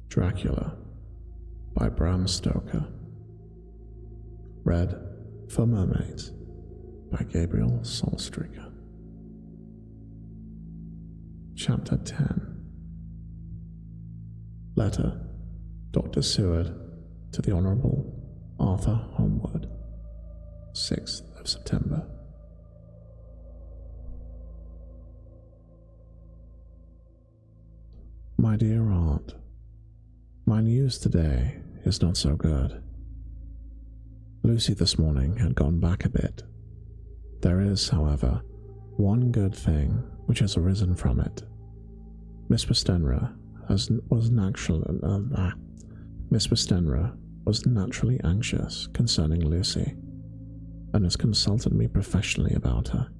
Dracula by Bram Stoker. Read for Mermaids by Gabriel Solstreaker. Chapter 10. Letter, Dr. Seward to the Honourable Arthur Holmwood, 6th of September. My dear aunt, my news today is not so good. Lucy this morning had gone back a bit. There is, however, one good thing which has arisen from it. Miss Westenra was naturally anxious concerning Lucy, and has consulted me professionally about her.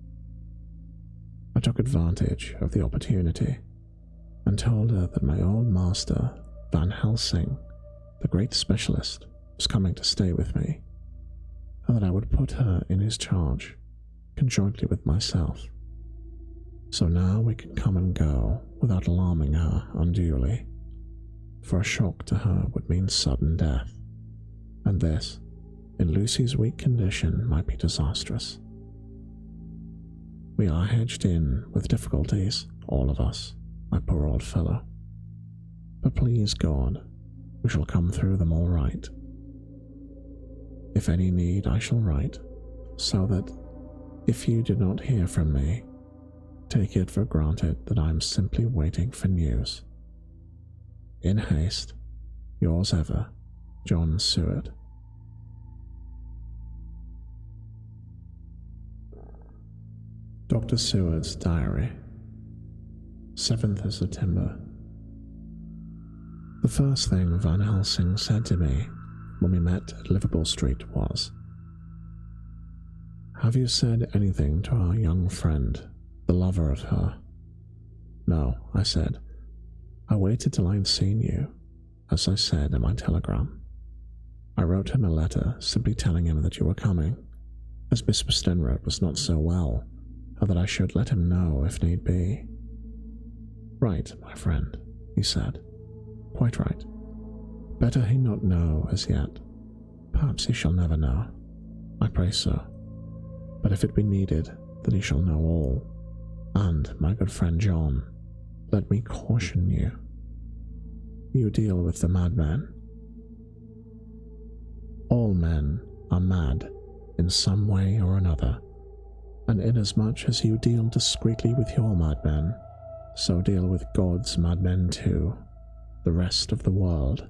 I took advantage of the opportunity and told her that my old master, Van Helsing, the great specialist, was coming to stay with me, and that I would put her in his charge, conjointly with myself. So now we can come and go without alarming her unduly, for a shock to her would mean sudden death, and this, in Lucy's weak condition, might be disastrous. We are hedged in with difficulties, all of us, my poor old fellow. But please God, we shall come through them all right. If any need, I shall write, so that, if you do not hear from me, take it for granted that I am simply waiting for news. In haste, yours ever, John Seward. Dr. Seward's Diary, 7th of September. The first thing Van Helsing said to me when we met at Liverpool Street was, "Have you said anything to our young friend, the lover of her?" "No," I said. "I waited till I had seen you, as I said in my telegram. I wrote him a letter simply telling him that you were coming, as Miss Westenra was not so well, and that I should let him know if need be." "Right, my friend," he said. "Quite right. Better he not know as yet. Perhaps he shall never know. I pray so. But if it be needed that he shall know all, and, my good friend John, let me caution you. You deal with the madman. All men are mad in some way or another, and inasmuch as you deal discreetly with your madmen, so deal with God's madmen too, the rest of the world.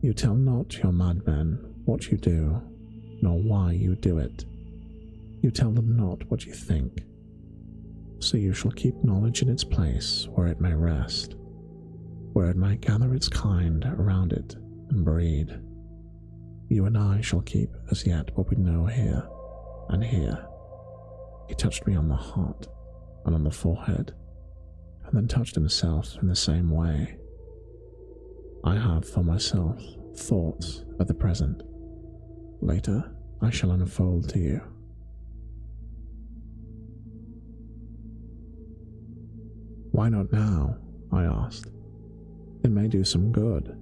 You tell not your madmen what you do, nor why you do it. You tell them not what you think. So you shall keep knowledge in its place where it may rest, where it may gather its kind around it and breed. You and I shall keep as yet what we know here and here." He touched me on the heart and on the forehead, and then touched himself in the same way. "I have for myself thoughts at the present. Later I shall unfold to you." "Why not now?" I asked. "It may do some good.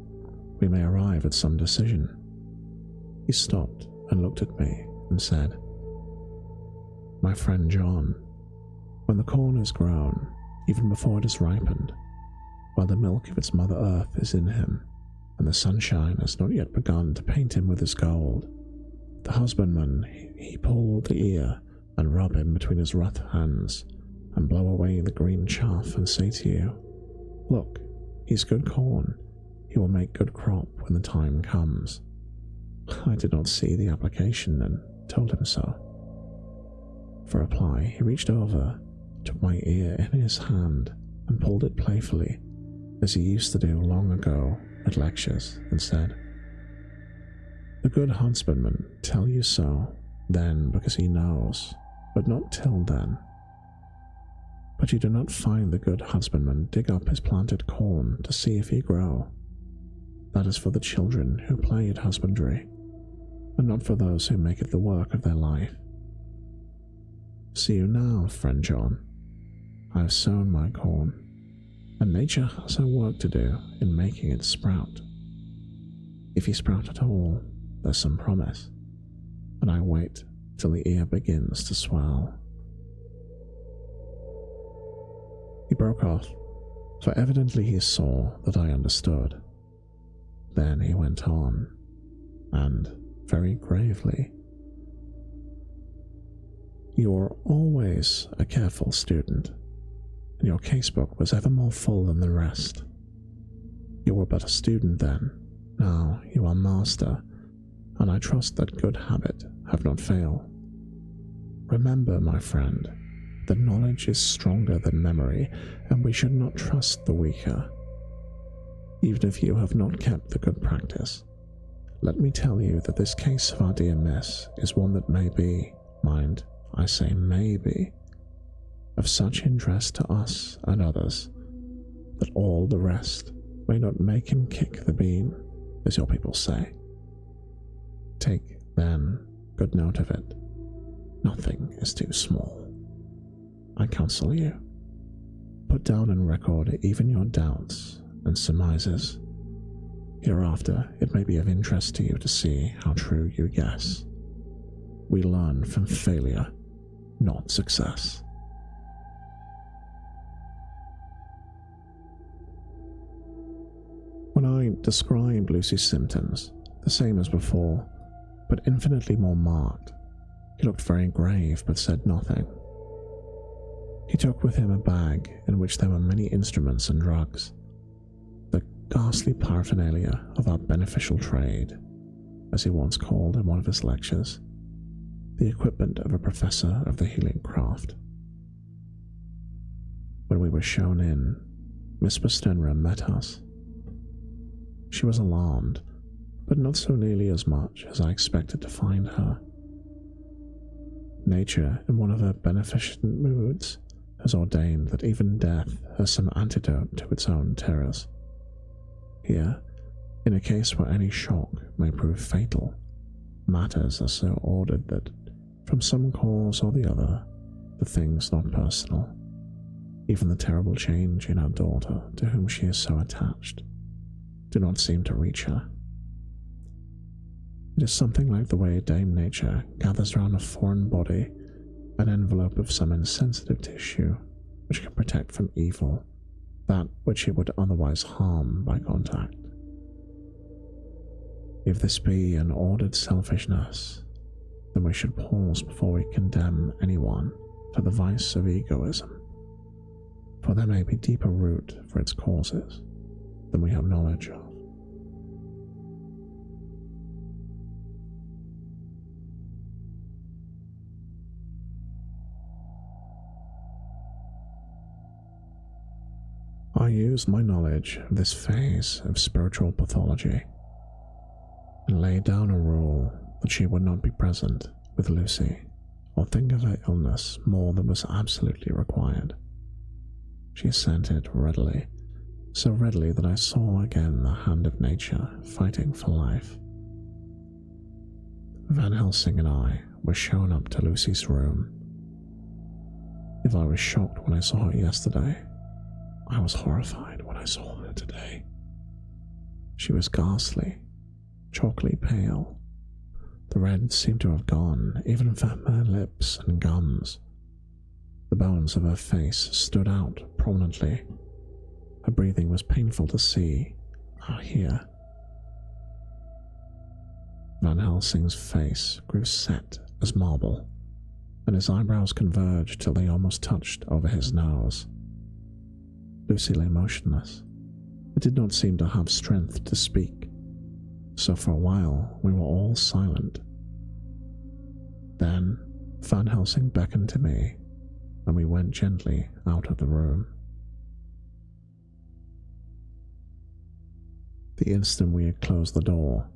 We may arrive at some decision." He stopped and looked at me and said, "My friend John, when the corn is grown, even before it is ripened, while the milk of its mother earth is in him, and the sunshine has not yet begun to paint him with his gold, the husbandman he pull the ear and rub him between his rough hands, and blow away the green chaff, and say to you, 'Look, he's good corn, he will make good crop when the time comes.' I did not see the application and told him so. For reply, he reached over, took my ear in his hand, and pulled it playfully, as he used to do long ago at lectures, and said, 'The good husbandman tell you so, then because he knows, but not till then. But you do not find the good husbandman dig up his planted corn to see if he grow. That is for the children who play at husbandry, and not for those who make it the work of their life. See you now, friend John, I have sown my corn, and nature has her work to do in making it sprout. If you sprout at all, there's some promise, and I wait till the ear begins to swell. He broke off, for evidently he saw that I understood. Then he went on, and very gravely, "You're always a careful student, and your casebook was ever more full than the rest. You were but a student then, now you are master, and I trust that good habit have not failed. Remember, my friend, that knowledge is stronger than memory, and we should not trust the weaker. Even if you have not kept the good practice, let me tell you that this case of our dear miss is one that may be, mind, I say may be, of such interest to us and others, that all the rest may not make him kick the beam, as your people say. Take, then, good note of it. Nothing is too small. I counsel you, put down and record even your doubts and surmises. Hereafter, it may be of interest to you to see how true you guess. We learn from failure, not success." When I described Lucy's symptoms, the same as before, but infinitely more marked, he looked very grave but said nothing. He took with him a bag in which there were many instruments and drugs, the ghastly paraphernalia of our beneficial trade, as he once called in one of his lectures, the equipment of a professor of the healing craft. When we were shown in, Miss Westenra met us. She was alarmed, but not so nearly as much as I expected to find her. Nature, in one of her beneficent moods, has ordained that even death has some antidote to its own terrors. Here, in a case where any shock may prove fatal, matters are so ordered that, from some cause or the other, the things not personal, even the terrible change in our daughter to whom she is so attached, do not seem to reach her. It is something like the way Dame Nature gathers round a foreign body an envelope of some insensitive tissue which can protect from evil that which it would otherwise harm by contact. If this be an ordered selfishness, then we should pause before we condemn anyone for the vice of egoism, for there may be deeper root for its causes than we have knowledge of. I used my knowledge of this phase of spiritual pathology and laid down a rule that she would not be present with Lucy or think of her illness more than was absolutely required. She assented readily, so readily that I saw again the hand of nature fighting for life. Van Helsing and I were shown up to Lucy's room. If I was shocked when I saw her yesterday, I was horrified when I saw her today. She was ghastly, chalkily pale. The red seemed to have gone, even from her lips and gums. The bones of her face stood out prominently. Her breathing was painful to see, or hear. Van Helsing's face grew set as marble, and his eyebrows converged till they almost touched over his nose. Lucy lay motionless, but did not seem to have strength to speak, so for a while we were all silent. Then Van Helsing beckoned to me, and we went gently out of the room. The instant we had closed the door,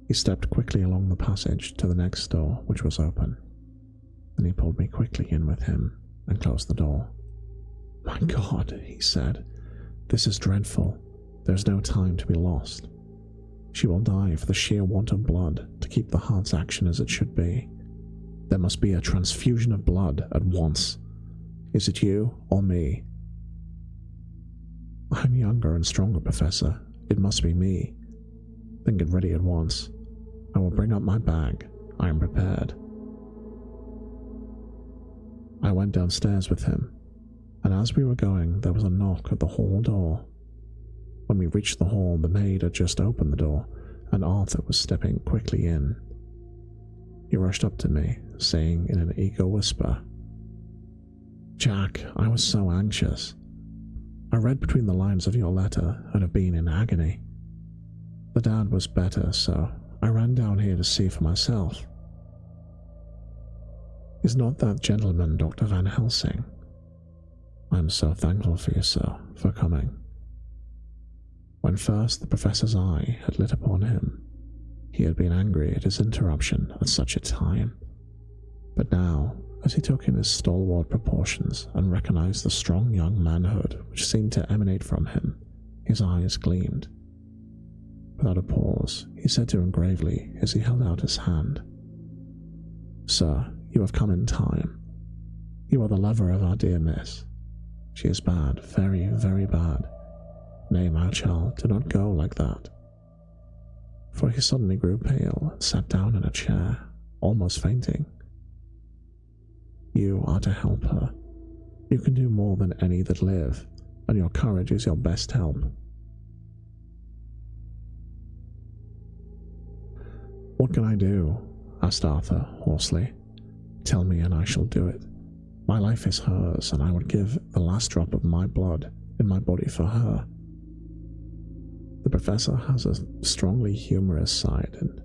he stepped quickly along the passage to the next door, which was open. Then he pulled me quickly in with him and closed the door. "My God," he said, "this is dreadful. There's no time to be lost. She will die for the sheer want of blood to keep the heart's action as it should be. There must be a transfusion of blood at once. Is it you or me?" I'm younger and stronger, Professor. It must be me. Then get ready at once. I will bring up my bag. I am prepared. I went downstairs with him, and as we were going, there was a knock at the hall door. When we reached the hall, the maid had just opened the door, and Arthur was stepping quickly in. He rushed up to me, saying in an eager whisper, "Jack, I was so anxious. I read between the lines of your letter and have been in agony. The dad was better, so I ran down here to see for myself. Is not that gentleman Dr. Van Helsing? I am so thankful for you, sir, for coming." When first the professor's eye had lit upon him, he had been angry at his interruption at such a time. But now, as he took in his stalwart proportions and recognized the strong young manhood which seemed to emanate from him, his eyes gleamed. Without a pause, he said to him gravely as he held out his hand, "Sir, you have come in time. You are the lover of our dear miss. She is bad, very, very bad. Nay, my child, do not go like that." For he suddenly grew pale and sat down in a chair, almost fainting. "You are to help her. You can do more than any that live, and your courage is your best help." "What can I do?" asked Arthur hoarsely. "Tell me and I shall do it. My life is hers, and I would give the last drop of my blood in my body for her." The professor has a strongly humorous side, and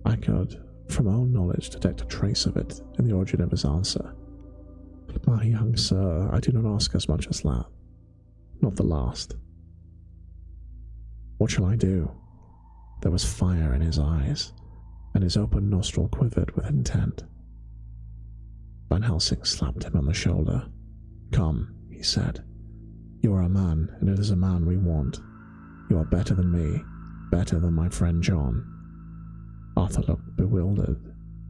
I could, from own knowledge, detect a trace of it in the origin of his answer. "My young sir, I do not ask as much as that. Not the last." "What shall I do?" There was fire in his eyes, and his open nostril quivered with intent. Van Helsing slapped him on the shoulder. "Come," he said. "You are a man, and it is a man we want. You are better than me, better than my friend John." Arthur looked bewildered,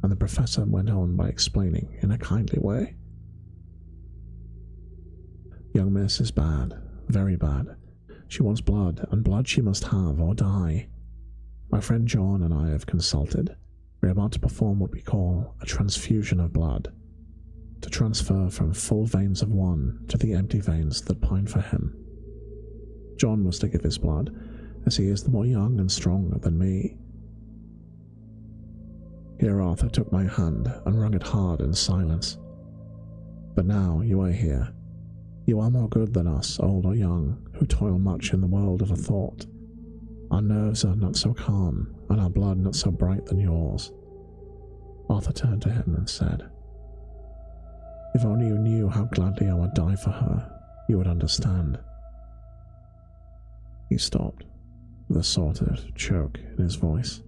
and the professor went on by explaining in a kindly way. "Young miss is bad, very bad. She wants blood, and blood she must have or die. My friend John and I have consulted. We are about to perform what we call a transfusion of blood, to transfer from full veins of one to the empty veins that pine for him. John was to give his blood, as he is the more young and stronger than me." Here Arthur took my hand and wrung it hard in silence. "But now you are here. You are more good than us, old or young, who toil much in the world of a thought. Our nerves are not so calm, and our blood not so bright than yours." Arthur turned to him and said, "If only you knew how gladly I would die for her, you would understand." He stopped, with a sort of choke in his voice.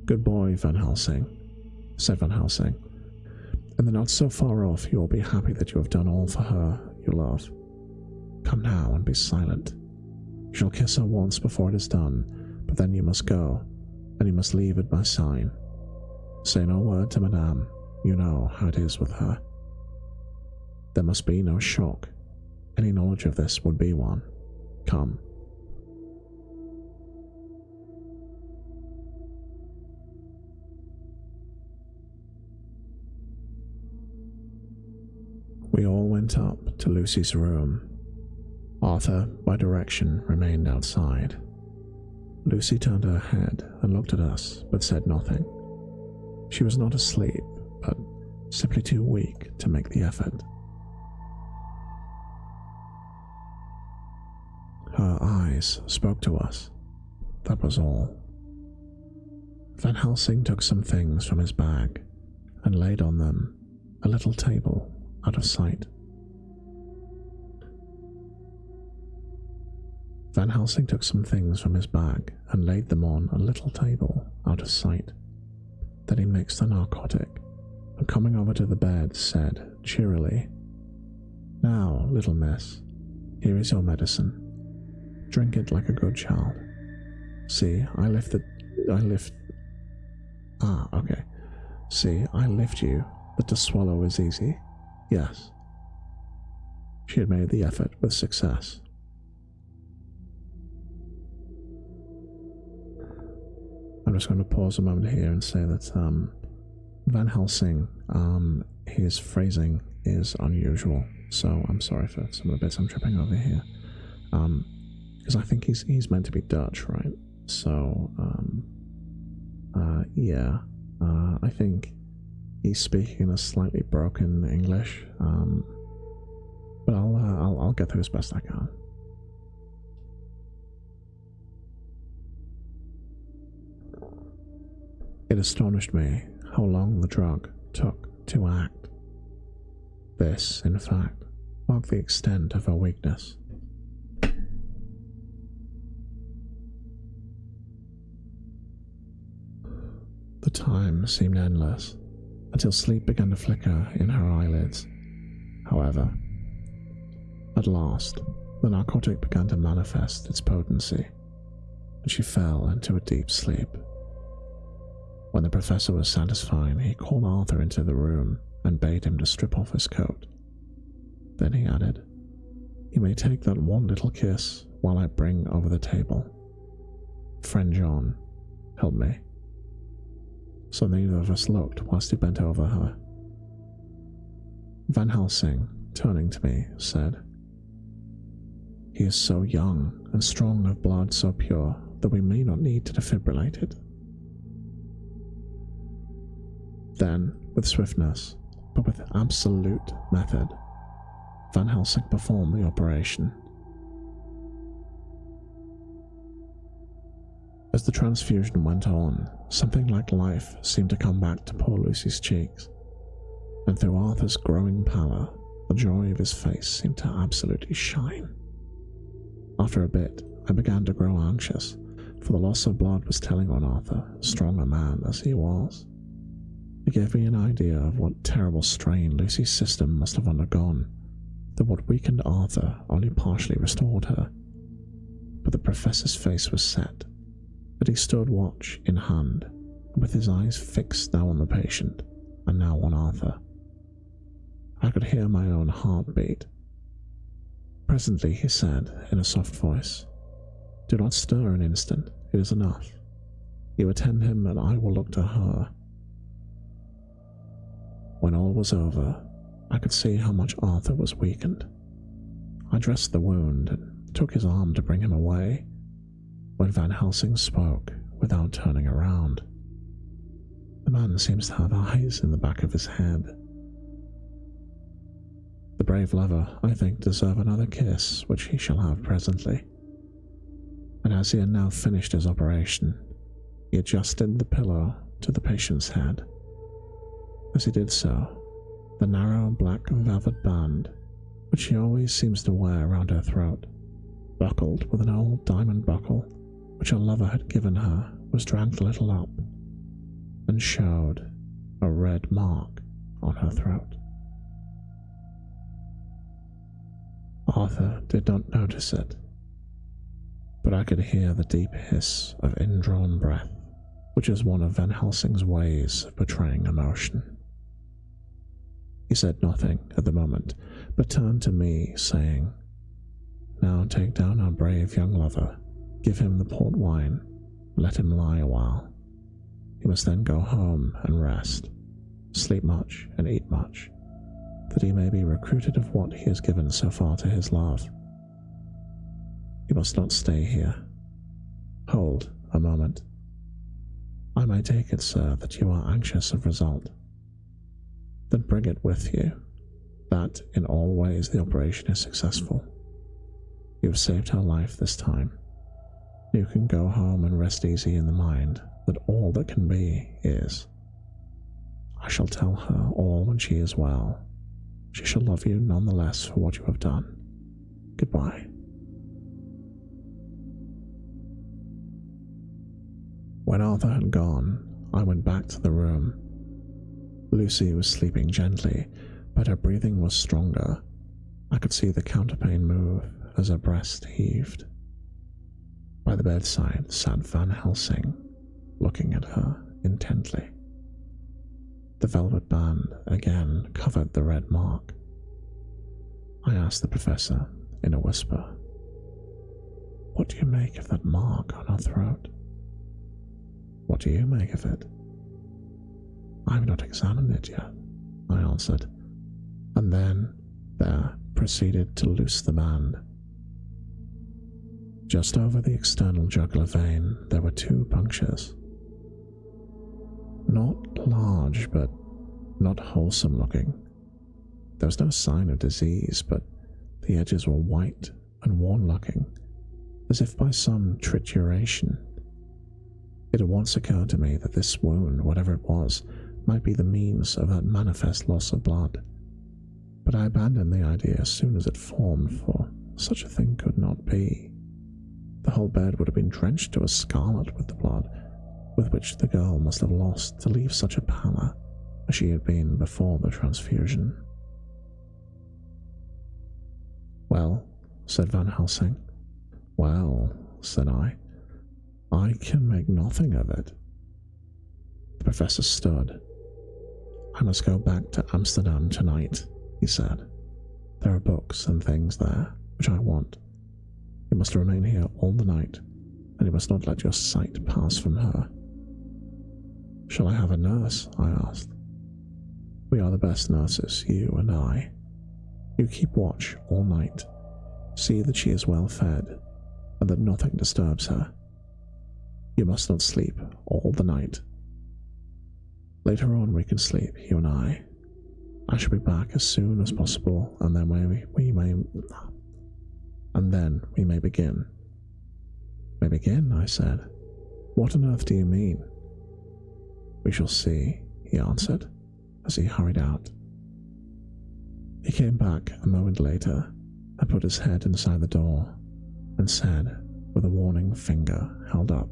"Good boy, Van Helsing," said Van Helsing. "In the not so far off you will be happy that you have done all for her you love. Come now and be silent. You shall kiss her once before it is done, but then you must go, and you must leave at my sign. Say no word to Madame. You know how it is with her. There must be no shock. Any knowledge of this would be one. Come." We all went up to Lucy's room. Arthur, by direction, remained outside. Lucy turned her head and looked at us, but said nothing. She was not asleep, but simply too weak to make the effort. Her eyes spoke to us. That was all. Van Helsing took some things from his bag and laid on them a little table out of sight. Van Helsing took some things from his bag and laid them on a little table out of sight. Then he mixed the narcotic, and coming over to the bed, said cheerily, "Now, little miss, here is your medicine. Drink it like a good child. See, I lift you, that to swallow is easy. Yes." She had made the effort with success. I'm just going to pause a moment here and say that Van Helsing, his phrasing is unusual, so I'm sorry for some of the bits I'm tripping over here. Because I think he's meant to be Dutch, right? So, yeah, I think he's speaking in a slightly broken English, but I'll get through as best I can. It astonished me how long the drug took to act. This, in fact, marked the extent of her weakness. The time seemed endless, until sleep began to flicker in her eyelids. However, at last, the narcotic began to manifest its potency, and she fell into a deep sleep. When the professor was satisfied, he called Arthur into the room and bade him to strip off his coat. Then he added, "You may take that one little kiss while I bring over the table. Friend John, help me." So neither of us looked whilst he bent over her. Van Helsing, turning to me, said, "He is so young and strong of blood so pure that we may not need to defibrillate it." Then, with swiftness, but with absolute method, Van Helsing performed the operation. As the transfusion went on, something like life seemed to come back to poor Lucy's cheeks, and through Arthur's growing pallor, the joy of his face seemed to absolutely shine. After a bit, I began to grow anxious, for the loss of blood was telling on Arthur, strong a man as he was. It gave me an idea of what terrible strain Lucy's system must have undergone, that what weakened Arthur only partially restored her. But the professor's face was set, that he stood watch in hand, with his eyes fixed now on the patient, and now on Arthur. I could hear my own heart beat. Presently he said, in a soft voice, "Do not stir an instant, it is enough. You attend him, and I will look to her." When all was over, I could see how much Arthur was weakened. I dressed the wound and took his arm to bring him away, when Van Helsing spoke without turning around. The man seems to have eyes in the back of his head. The brave lover, I think, deserves another kiss, which he shall have presently. And as he had now finished his operation, he adjusted the pillow to the patient's head. As he did so, the narrow black velvet band, which he always seems to wear around her throat, buckled with an old diamond buckle which her lover had given her, was dragged a little up, and showed a red mark on her throat. Arthur did not notice it, but I could hear the deep hiss of indrawn breath, which is one of Van Helsing's ways of portraying emotion. He said nothing at the moment, but turned to me, saying, "Now take down our brave young lover, give him the port wine, let him lie a while. He must then go home and rest, sleep much and eat much, that he may be recruited of what he has given so far to his love. You must not stay here. Hold a moment. I may take it, sir, that you are anxious of result. Then bring it with you, that in all ways the operation is successful. You have saved her life this time. You can go home and rest easy in the mind that all that can be is. I shall tell her all when she is well. She shall love you none the less for what you have done. Goodbye." When Arthur had gone, I went back to the room. Lucy was sleeping gently, but her breathing was stronger. I could see the counterpane move as her breast heaved. By the bedside sat Van Helsing, looking at her intently. The velvet band again covered the red mark. I asked the professor in a whisper, "What do you make of that mark on her throat?" What do you make of it? I've not examined it yet, I answered, and then there proceeded to loose the band. Just over the external jugular vein there were 2 punctures. Not large, but not wholesome looking. There was no sign of disease, but the edges were white and worn-looking, as if by some trituration. It had once occurred to me that this wound, whatever it was, might be the means of that manifest loss of blood, but I abandoned the idea as soon as it formed, for such a thing could not be. The whole bed would have been drenched to a scarlet with the blood, with which the girl must have lost to leave such a pallor as she had been before the transfusion. "Well," said Van Helsing. "Well," said I can make nothing of it." The professor stood. "I must go back to Amsterdam tonight," he said. "There are books and things there which I want. You must remain here all the night, and you must not let your sight pass from her." "Shall I have a nurse?" I asked. "We are the best nurses, you and I. You keep watch all night. See that she is well fed, and that nothing disturbs her. You must not sleep all the night. Later on we can sleep, you and I. I shall be back as soon as possible, and then we may begin." "May begin?" I said. "What on earth do you mean?" "We shall see," he answered, as he hurried out. He came back a moment later and put his head inside the door and said, with a warning finger held up,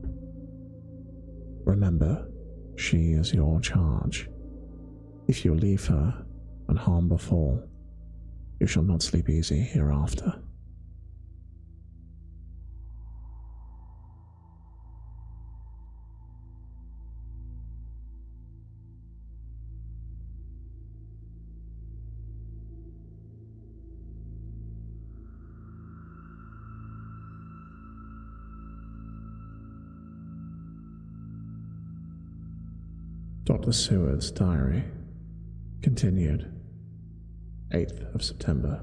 "Remember, she is your charge. If you leave her and harm befall, you shall not sleep easy hereafter." Dr. Seward's Diary. Continued. 8th of September.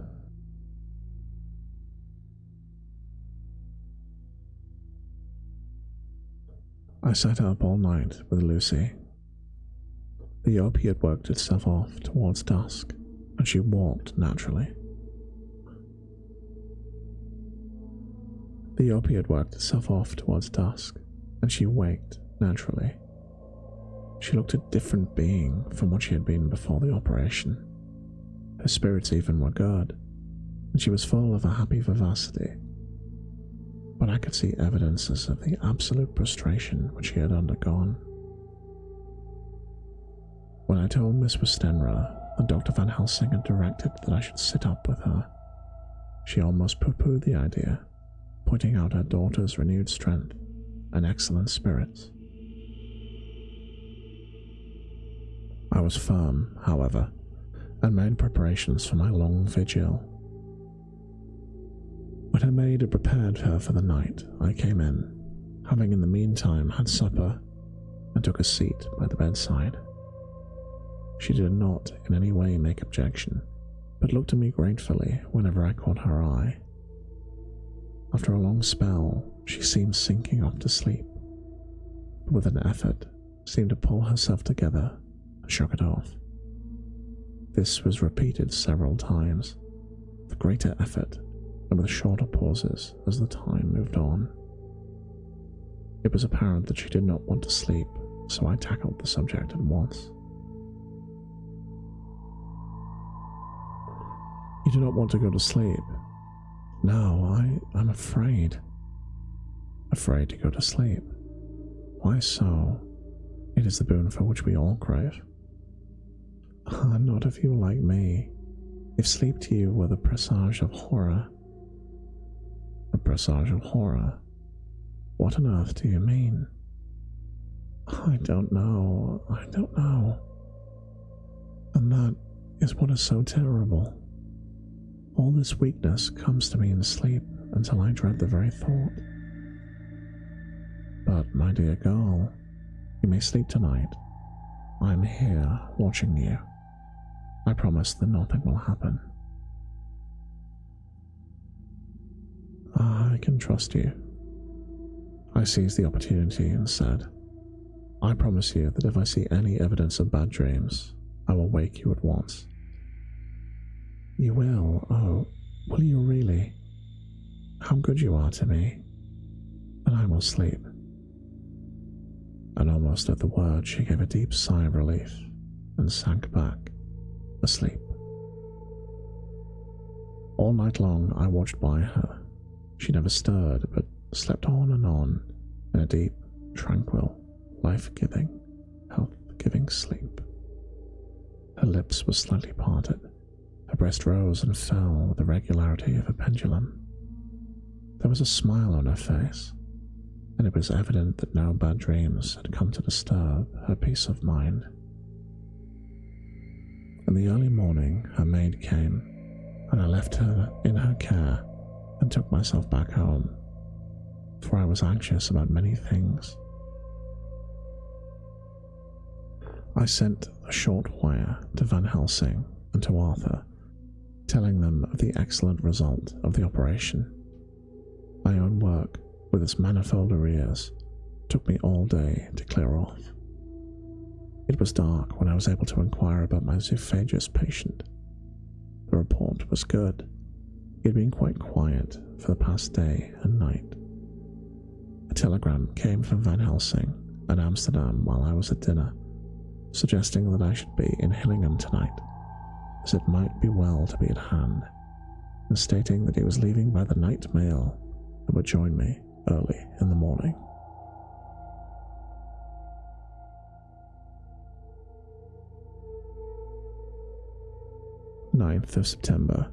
I sat up all night with Lucy. The opiate worked itself off towards dusk, and she walked naturally. The opiate worked itself off towards dusk, and she waked naturally. She looked a different being from what she had been before the operation. Her spirits even were good, and she was full of a happy vivacity. But I could see evidences of the absolute prostration which she had undergone. When I told Miss Westenra that Dr. Van Helsing had directed that I should sit up with her, she almost pooh-poohed the idea, pointing out her daughter's renewed strength and excellent spirits. I was firm, however, and made preparations for my long vigil. When her maid had prepared her for the night, I came in, having in the meantime had supper, and took a seat by the bedside. She did not in any way make objection, but looked at me gratefully whenever I caught her eye. After a long spell, she seemed sinking off to sleep, but with an effort seemed to pull herself together and shook it off. This was repeated several times, with greater effort and with shorter pauses as the time moved on. It was apparent that she did not want to sleep, so I tackled the subject at once. "You do not want to go to sleep?" "No, I'm afraid." "Afraid to go to sleep? Why so? It is the boon for which we all crave." "Not if you like me. If sleep to you were the presage of horror." "A presage of horror? What on earth do you mean?" I don't know. And that is what is so terrible. All this weakness comes to me in sleep until I dread the very thought. But, my dear girl, You may sleep tonight. I am here watching you. I promise that nothing will happen. I can trust you. I seized the opportunity and said, I promise you that if I see any evidence of bad dreams, I will wake you at once. You will? Oh, will you really? How good you are to me. Then I will sleep. And almost at the word, she gave a deep sigh of relief and sank back, asleep. All night long I watched by her. She never stirred, but slept on in a deep, tranquil, life-giving, health-giving sleep. Her lips were slightly parted. Her breast rose and fell with the regularity of a pendulum. There was a smile on her face, and it was evident that no bad dreams had come to disturb her peace of mind. In the early morning, her maid came, and I left her in her care and took myself back home, for I was anxious about many things. I sent a short wire to Van Helsing and to Arthur, telling them of the excellent result of the operation. My own work, with its manifold arrears, took me all day to clear off. It was dark when I was able to inquire about my zoophagous patient. The report was good. He had been quite quiet for the past day and night. A telegram came from Van Helsing at Amsterdam while I was at dinner, suggesting that I should be in Hillingham tonight, as it might be well to be at hand, and stating that he was leaving by the night mail and would join me early in the morning. September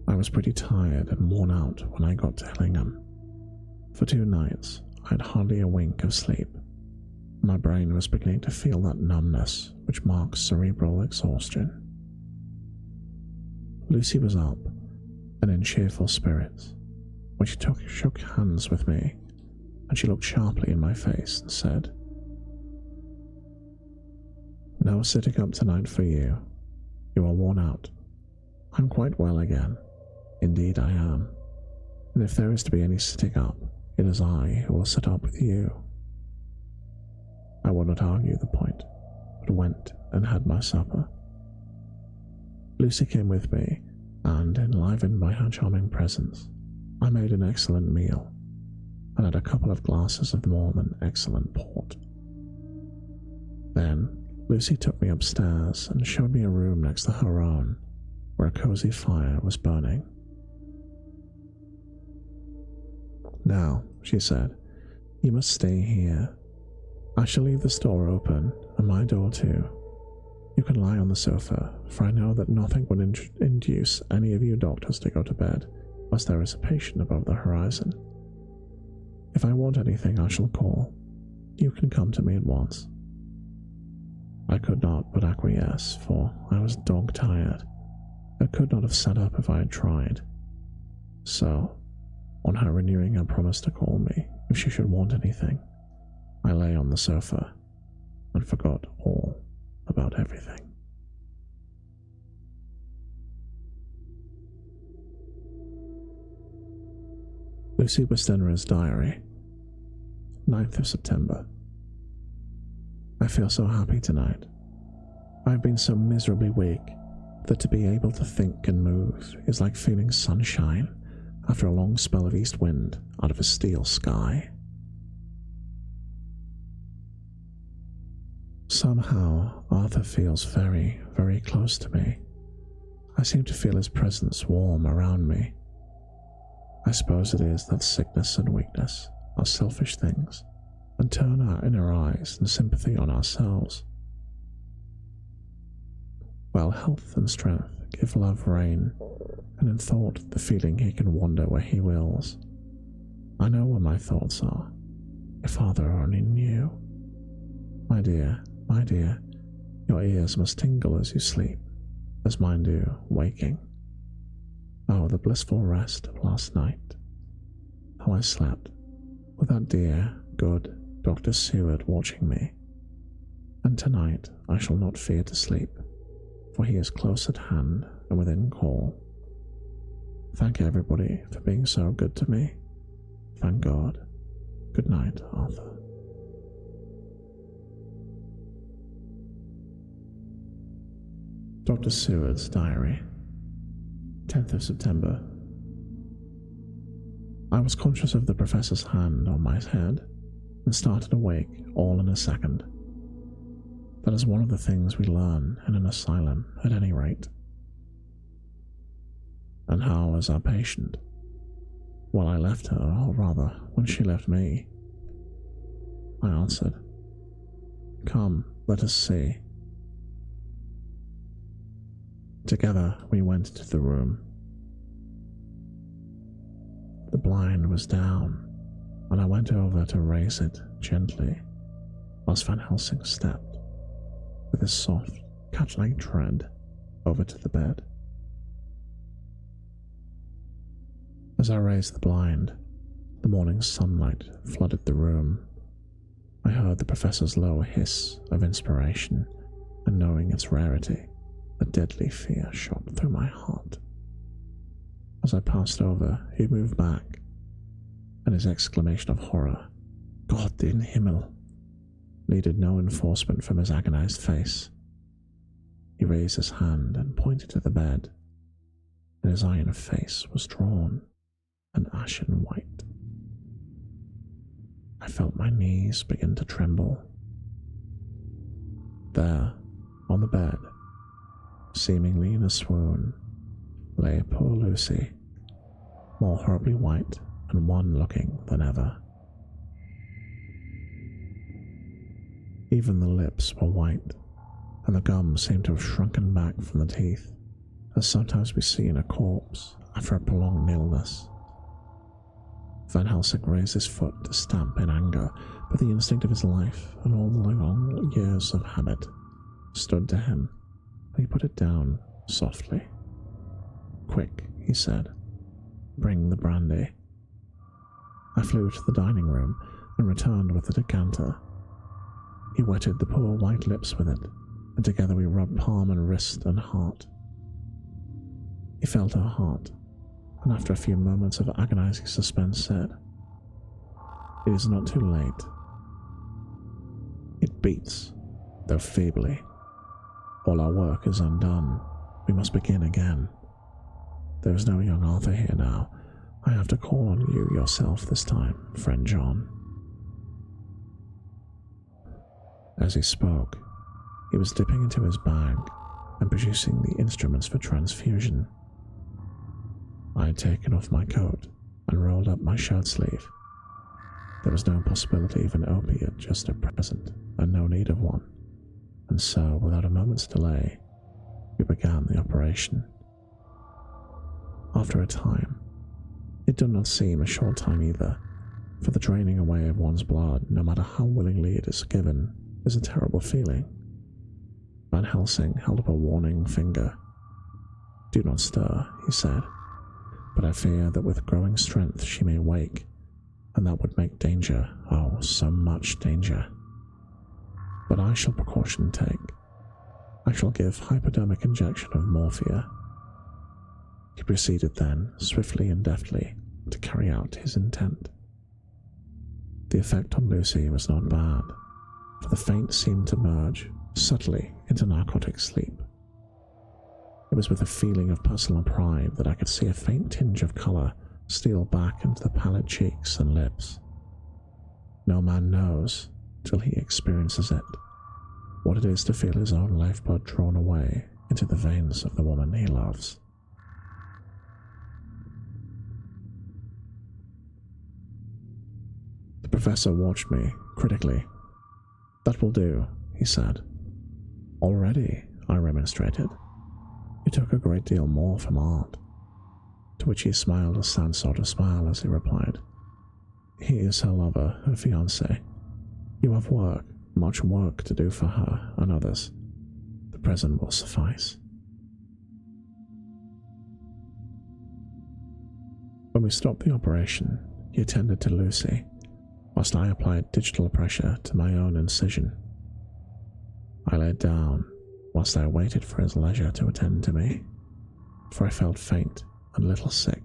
9th. I was pretty tired and worn out when I got to Hillingham. For 2 nights, I had hardly a wink of sleep. My brain was beginning to feel that numbness which marks cerebral exhaustion. Lucy was up and in cheerful spirits when she shook hands with me, and she looked sharply in my face and said, "No sitting up tonight for you. You are worn out. I'm quite well again. Indeed I am. And if there is to be any sitting up, it is I who will sit up with you." I would not argue the point, but went and had my supper. Lucy came with me, and, enlivened by her charming presence, I made an excellent meal, and had a couple of glasses of more than excellent port. Then Lucy took me upstairs and showed me a room next to her own, where a cozy fire was burning. "Now," she said, "you must stay here. I shall leave this door open, and my door too. You can lie on the sofa, for I know that nothing would induce any of you doctors to go to bed whilst there is a patient above the horizon. If I want anything, I shall call. You can come to me at once." I could not but acquiesce, for I was dog-tired. I could not have sat up if I had tried. So, on her renewing her promise to call me if she should want anything, I lay on the sofa and forgot all about everything. Lucy Westenra's diary, 9th of September. I feel so happy tonight. I have been so miserably weak that to be able to think and move is like feeling sunshine after a long spell of east wind out of a steel sky. Somehow, Arthur feels very, very close to me. I seem to feel his presence warm around me. I suppose it is that sickness and weakness are selfish things, and turn our inner eyes and sympathy on ourselves, while health and strength give love rein, and in thought the feeling he can wander where he wills. I know where my thoughts are. If Father only knew. My dear, your ears must tingle as you sleep, as mine do, waking. Oh, the blissful rest of last night. How I slept, with that dear, good, Dr. Seward watching me, and tonight I shall not fear to sleep, for he is close at hand and within call. Thank everybody for being so good to me. Thank God. Good night, Arthur. Dr. Seward's Diary, 10th of September. I was conscious of the professor's hand on my head and started awake all in a second. That is one of the things we learn in an asylum at any rate. And how is our patient? Well, I left her, or rather, when she left me. I answered, "Come, let us see." Together we went into the room. The blind was down, and I went over to raise it gently, whilst Van Helsing stepped, with his soft, cat-like tread, over to the bed. As I raised the blind, the morning sunlight flooded the room. I heard the professor's low hiss of inspiration, and knowing its rarity, a deadly fear shot through my heart. As I passed over, he moved back, and his exclamation of horror, "Gott in Himmel," needed no enforcement from his agonized face. He raised his hand and pointed to the bed, and his iron face was drawn and ashen white. I felt my knees begin to tremble. There, on the bed, seemingly in a swoon, lay poor Lucy, more horribly white and wan-looking than ever. Even the lips were white, and the gums seemed to have shrunken back from the teeth, as sometimes we see in a corpse after a prolonged illness. Van Helsing raised his foot to stamp in anger, but the instinct of his life and all the long years of habit stood to him, and he put it down softly. "Quick," he said, "bring the brandy." I flew to the dining room and returned with the decanter. He wetted the poor white lips with it, and together we rubbed palm and wrist and heart. He felt her heart, and after a few moments of agonizing suspense said, "It is not too late. It beats, though feebly. All our work is undone. We must begin again. There is no young Arthur here now. I have to call on you yourself this time, friend John." As he spoke, he was dipping into his bag and producing the instruments for transfusion. I had taken off my coat and rolled up my shirt sleeve. There was no possibility of an opiate just at present, and no need of one, and so, without a moment's delay, we began the operation. After a time, it did not seem a short time either, for the draining away of one's blood, no matter how willingly it is given, is a terrible feeling. Van Helsing held up a warning finger. "Do not stir," he said, "but I fear that with growing strength she may wake, and that would make danger, oh, so much danger. But I shall precaution take. I shall give hypodermic injection of morphia." He proceeded then, swiftly and deftly, to carry out his intent. The effect on Lucy was not bad, for the faint seemed to merge subtly into narcotic sleep. It was with a feeling of personal pride that I could see a faint tinge of colour steal back into the pallid cheeks and lips. No man knows, till he experiences it, what it is to feel his own lifeblood drawn away into the veins of the woman he loves. The professor watched me critically. "That will do," he said. "Already," I remonstrated. "You took a great deal more from art." To which he smiled a sad sort of smile as he replied, "He is her lover, her fiancé. You have work, much work to do for her and others. The present will suffice." When we stopped the operation, he attended to Lucy, whilst I applied digital pressure to my own incision. I laid down whilst I waited for his leisure to attend to me, for I felt faint and a little sick.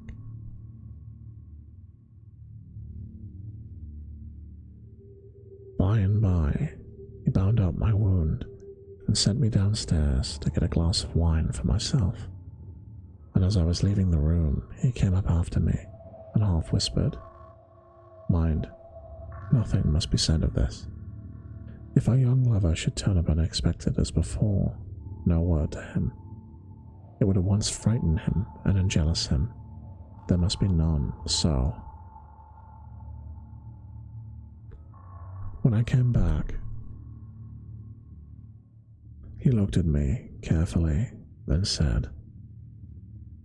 By and by, he bound up my wound and sent me downstairs to get a glass of wine for myself, and as I was leaving the room, he came up after me and half whispered, "Mind, nothing must be said of this. If our young lover should turn up unexpected as before, no word to him. It would at once frighten him and enjealous him. There must be none, so." When I came back, he looked at me carefully, then said,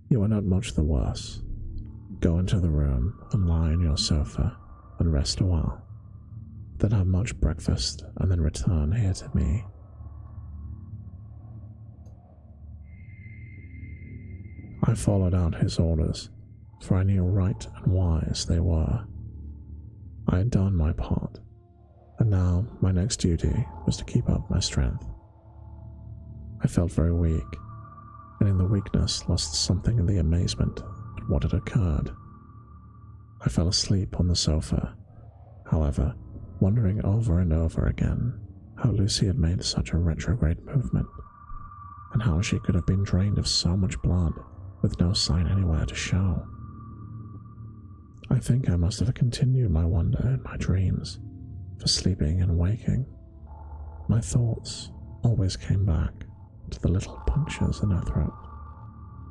"You are not much the worse. Go into the room and lie on your sofa and rest a while. Then have much breakfast and then return here to me." I followed out his orders, for I knew right and wise they were. I had done my part, and now my next duty was to keep up my strength. I felt very weak, and in the weakness lost something in the amazement at what had occurred. I fell asleep on the sofa, however, wondering over and over again how Lucy had made such a retrograde movement, and how she could have been drained of so much blood with no sign anywhere to show. I think I must have continued my wonder in my dreams, for sleeping and waking, my thoughts always came back to the little punctures in her throat,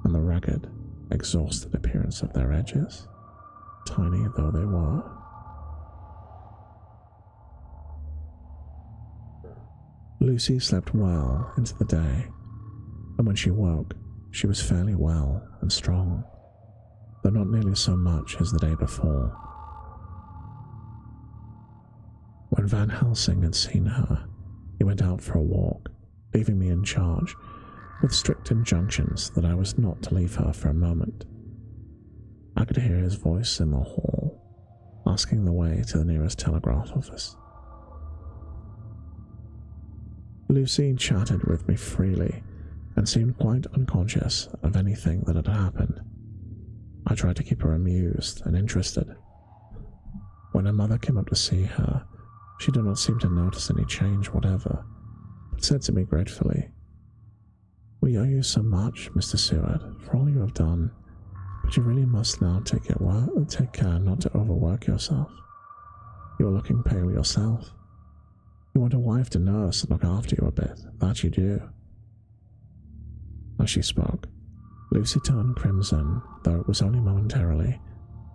and the ragged, exhausted appearance of their edges, tiny though they were. Lucy slept well into the day, and when she woke, she was fairly well and strong, though not nearly so much as the day before. When Van Helsing had seen her, he went out for a walk, leaving me in charge, with strict injunctions that I was not to leave her for a moment. I could hear his voice in the hall, asking the way to the nearest telegraph office. Lucy chatted with me freely and seemed quite unconscious of anything that had happened. I tried to keep her amused and interested. When her mother came up to see her, she did not seem to notice any change whatever, but said to me gratefully, "We owe you so much, Mr. Seward, for all you have done, but you really must now take care not to overwork yourself. You are looking pale yourself. You want a wife to nurse and look after you a bit, that you do." As she spoke, Lucy turned crimson, though it was only momentarily,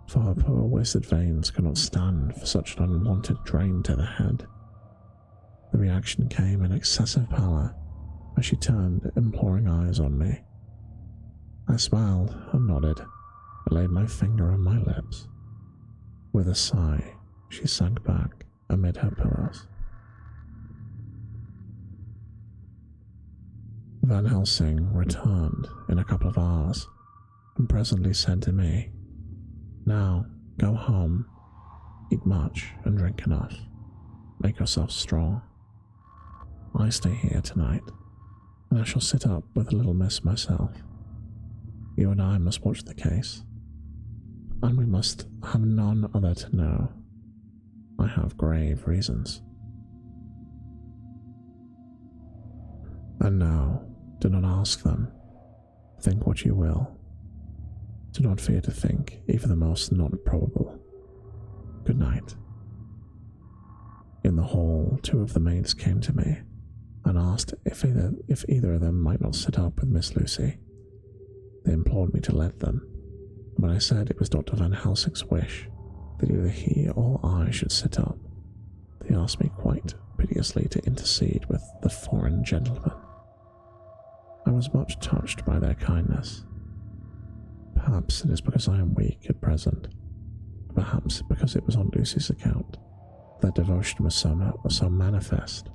for her poor wasted veins could not stand for such an unwanted drain to the head. The reaction came in excessive pallor as she turned imploring eyes on me. I smiled and nodded, and laid my finger on my lips. With a sigh, she sank back amid her pillows. Van Helsing returned in a couple of hours, and presently said to me, "Now, go home, eat much and drink enough, make yourself strong. I stay here tonight, and I shall sit up with the little miss myself. You and I must watch the case, and we must have none other to know. I have grave reasons. And now, do not ask them. Think what you will. Do not fear to think even the most not probable. Good night." In the hall, two of the maids came to me and asked if either of them might not sit up with Miss Lucy. They implored me to let them, and when I said it was Dr. Van Helsing's wish that either he or I should sit up, they asked me quite piteously to intercede with the foreign gentleman. I was much touched by their kindness. Perhaps it is because I am weak at present, perhaps because it was on Lucy's account. Their devotion was so manifest,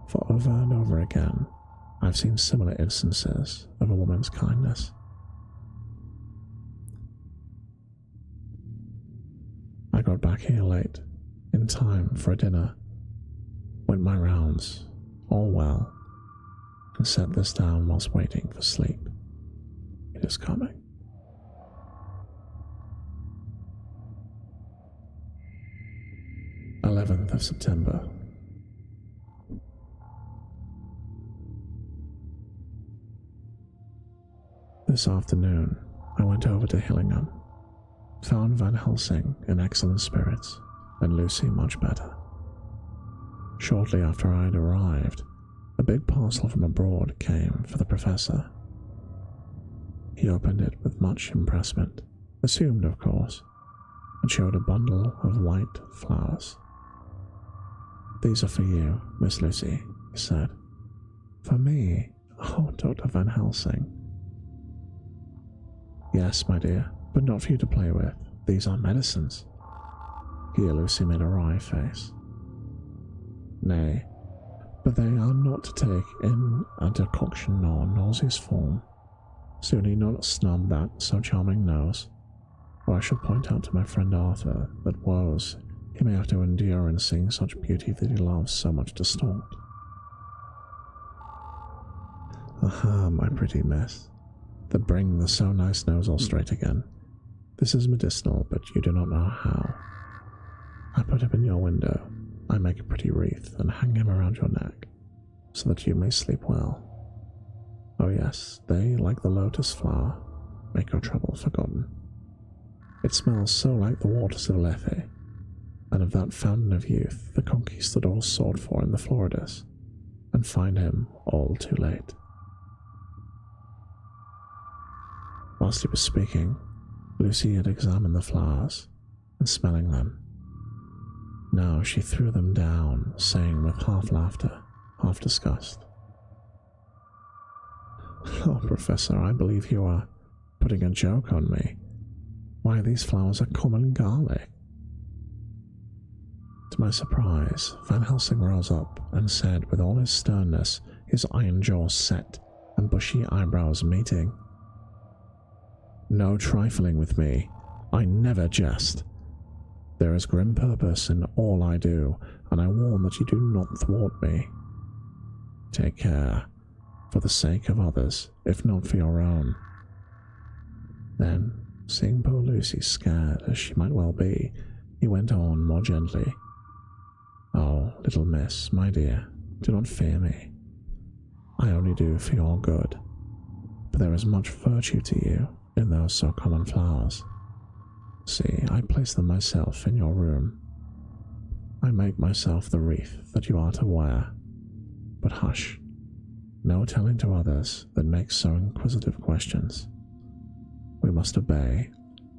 for over and over again I've seen similar instances of a woman's kindness. I got back here late, in time for a dinner. Went my rounds, all well, and set this down whilst waiting for sleep. It is coming. September 11th. This afternoon, I went over to Hillingham, found Van Helsing in excellent spirits, and Lucy much better. Shortly after I had arrived, a big parcel from abroad came for the professor. He opened it with much impressment, assumed of course, and showed a bundle of white flowers. "These are for you, Miss Lucy," he said. "For me? Oh, Dr. Van Helsing." "Yes, my dear, but not for you to play with. These are medicines." Here Lucy made a wry face. "Nay, but they are not to take in a decoction or nauseous form. So you need not snub that so charming nose, or I shall point out to my friend Arthur that woes he may have to endure in seeing such beauty that he loves so much distort." "Aha, my pretty miss, that bring the so nice nose all straight again. This is medicinal, but you do not know how. I put him in your window. I make a pretty wreath and hang him around your neck, so that you may sleep well. Oh yes, they, like the lotus flower, make your trouble forgotten. It smells so like the waters of Lethe, and of that fountain of youth the conquistadors sought for in the Floridas, and find him all too late." Whilst he was speaking, Lucy had examined the flowers, and smelling them. Now she threw them down, saying with half laughter, half disgust, "Oh, Professor, I believe you are putting a joke on me. Why, these flowers are common garlic." To my surprise, Van Helsing rose up and said with all his sternness, his iron jaw set and bushy eyebrows meeting, "No trifling with me. I never jest. There is grim purpose in all I do, and I warn that you do not thwart me. Take care, for the sake of others, if not for your own." Then, seeing poor Lucy scared as she might well be, he went on more gently, "Oh, little miss, my dear, do not fear me. I only do for your good, but there is much virtue to you in those so common flowers. See, I place them myself in your room. I make myself the wreath that you are to wear. But hush, no telling to others that make so inquisitive questions. We must obey,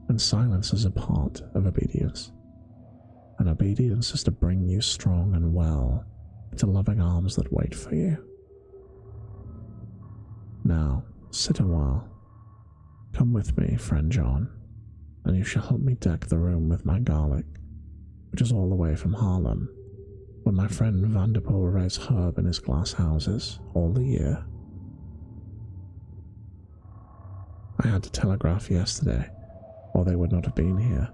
and silence is a part of obedience. And obedience is to bring you strong and well into loving arms that wait for you. Now, sit a while. Come with me, friend John, and you shall help me deck the room with my garlic, which is all the way from Haarlem, where my friend Vanderpoel raised herb in his glass houses all the year. I had to telegraph yesterday, or they would not have been here."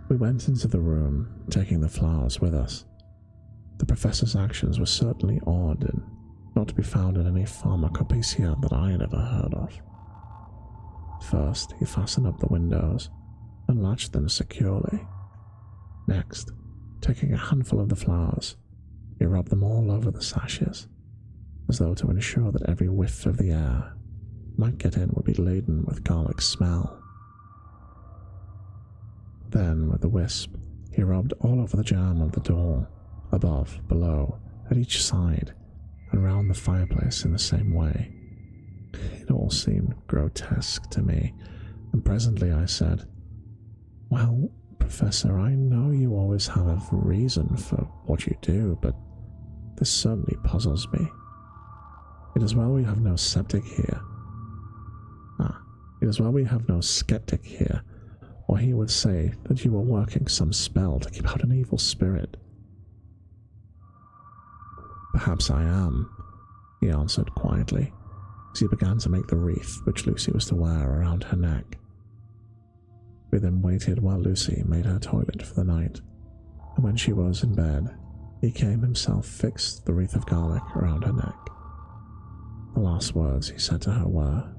We went into the room, taking the flowers with us. The professor's actions were certainly odd and not to be found in any pharmacopoeia that I had ever heard of. First, he fastened up the windows and latched them securely. Next, taking a handful of the flowers, he rubbed them all over the sashes, as though to ensure that every whiff of the air might get in would be laden with garlic smell. Then, with a wisp, he rubbed all over the jamb of the door, above, below, at each side, and round the fireplace in the same way. It all seemed grotesque to me, and presently I said, "Well, Professor, I know you always have a reason for what you do, but this certainly puzzles me. It is well we have no skeptic here. Or he would say that you were working some spell to keep out an evil spirit." "Perhaps I am," he answered quietly, as he began to make the wreath which Lucy was to wear around her neck. We then waited while Lucy made her toilet for the night, and when she was in bed, he came himself, fixed the wreath of garlic around her neck. The last words he said to her were,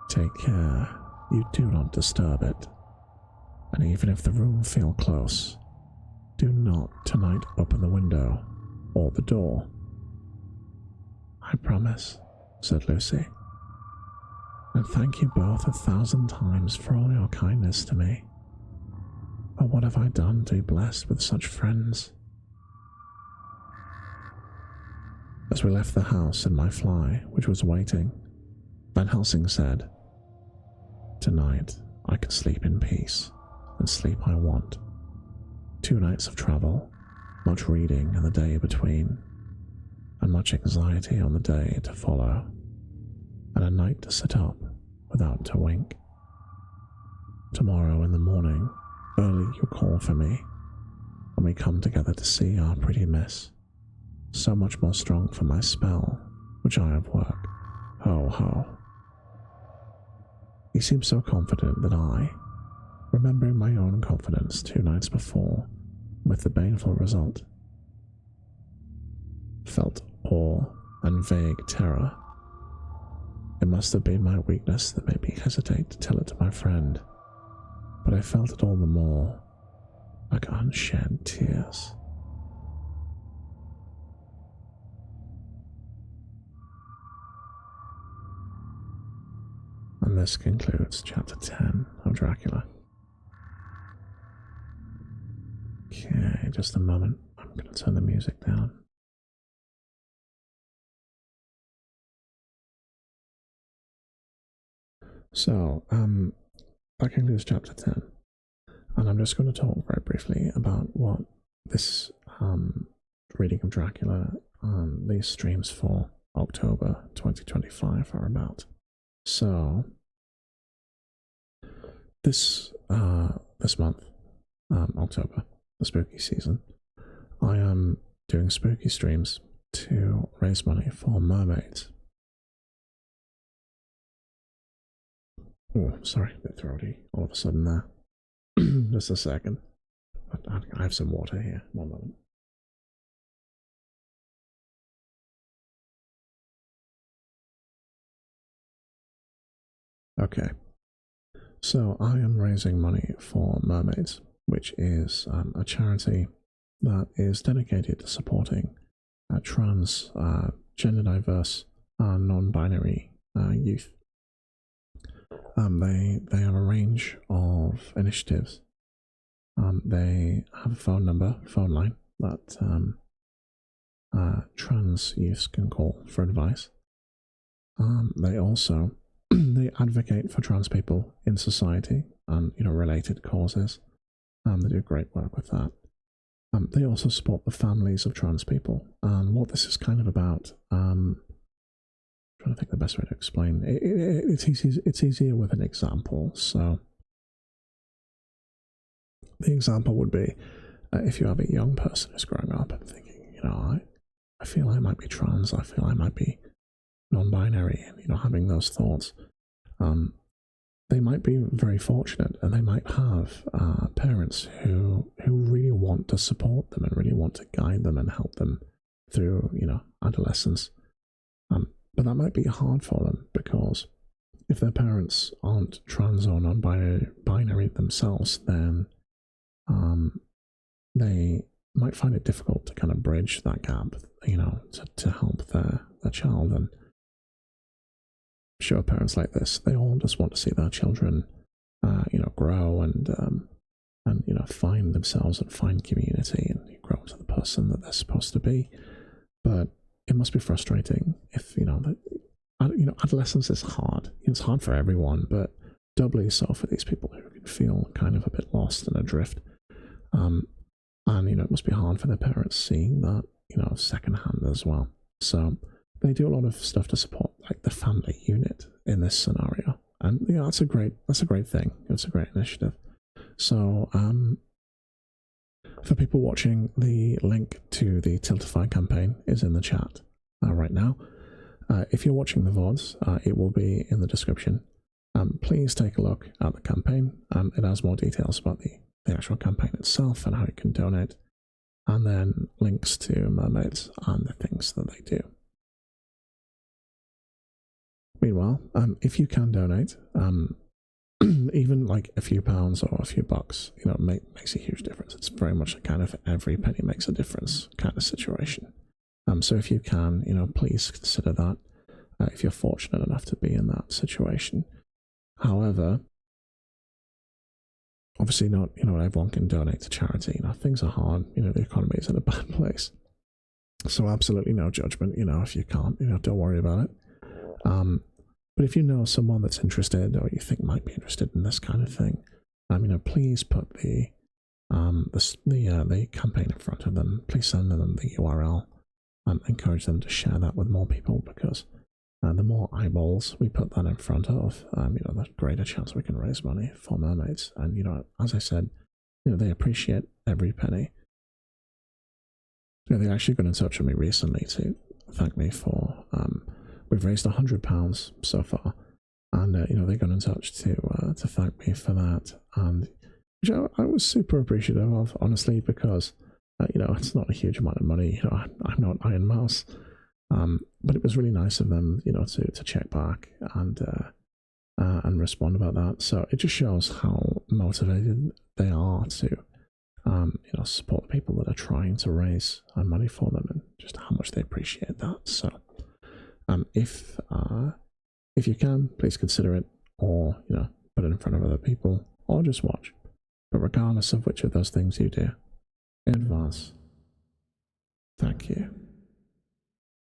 "Take care, you do not disturb it, and even if the room feel close, do not tonight open the window or the door." "I promise," said Lucy. "And thank you both 1,000 times for all your kindness to me. But what have I done to be blessed with such friends?" As we left the house in my fly, which was waiting, Van Helsing said, "Tonight I can sleep in peace, and sleep I want. 2 nights of travel, much reading in the day between, and much anxiety on the day to follow, and a night to sit up without to wink. Tomorrow in the morning, early you call for me, and we come together to see our pretty miss, so much more strong for my spell, which I have worked. Ho, ho." He seemed so confident that I, remembering my own confidence 2 nights before, with the baneful result, felt awe and vague terror. It must have been my weakness that made me hesitate to tell it to my friend, but I felt it all the more, like unshed tears. And this concludes chapter 10 of Dracula. Okay, just a moment. I'm going to turn the music down. So, that concludes chapter 10. And I'm just going to talk very briefly about what this reading of Dracula and these streams for October 2025 are about. So, this month, October, the spooky season, I am doing spooky streams to raise money for mermaids. Oh, sorry, a bit throaty all of a sudden there. Just a second. I have some water here. One moment. Okay. So I am raising money for Mermaids, which is a charity that is dedicated to supporting trans, gender diverse, non-binary youth. They have a range of initiatives. They have a phone line that trans youths can call for advice. They also they advocate for trans people in society and related causes. They do great work with that. They also support the families of trans people, and what this is kind of about. Trying to think the best way to explain. It's easier with an example. So the example would be if you have a young person who's growing up and thinking, I feel I might be trans, I feel I might be non-binary, and having those thoughts, they might be very fortunate, and they might have parents who really want to support them and really want to guide them and help them through adolescence. But that might be hard for them, because if their parents aren't trans or non-binary themselves, then they might find it difficult to kind of bridge that gap, to help their child. And sure, parents like this, they all just want to see their children, grow and find themselves and find community and grow into the person that they're supposed to be. But it must be frustrating if adolescence is hard. It's hard for everyone, but doubly so for these people who can feel kind of a bit lost and adrift. And it must be hard for their parents seeing that secondhand as well. So they do a lot of stuff to support like the family unit in this scenario, and that's a great thing. It's a great initiative. So for people watching, the link to the Tiltify campaign is in the chat right now. If you're watching the VODs, it will be in the description. please take a look at the campaign. It has more details about the actual campaign itself and how you can donate, and then links to mermaids and the things that they do. Meanwhile, if you can donate, even like a few pounds or a few bucks, you know, makes a huge difference. It's very much a kind of every penny makes a difference kind of situation. So if you can, you know, please consider that if you're fortunate enough to be in that situation. However, obviously not, you know, everyone can donate to charity. You know, things are hard. You know, the economy is in a bad place. So absolutely no judgment. You know, if you can't, you know, don't worry about it. But if you know someone that's interested or you think might be interested in this kind of thing, you know, please put the campaign in front of them. Please send them the URL. Encourage them to share that with more people, because the more eyeballs we put that in front of, you know, the greater chance we can raise money for mermaids. And, you know, as I said, you know, they appreciate every penny. You know, they actually got in touch with me recently to thank me for, we've raised £100 so far. And, you know, they got in touch to thank me for that. And which I was super appreciative of, honestly, because, you know, it's not a huge amount of money. You know, I'm not Iron Mouse. But it was really nice of them, you know, to check back and respond about that. So it just shows how motivated they are to, you know, support the people that are trying to raise money for them, and just how much they appreciate that. So, if you can, please consider it, or, you know, put it in front of other people, or just watch. But regardless of which of those things you do, in advance, thank you.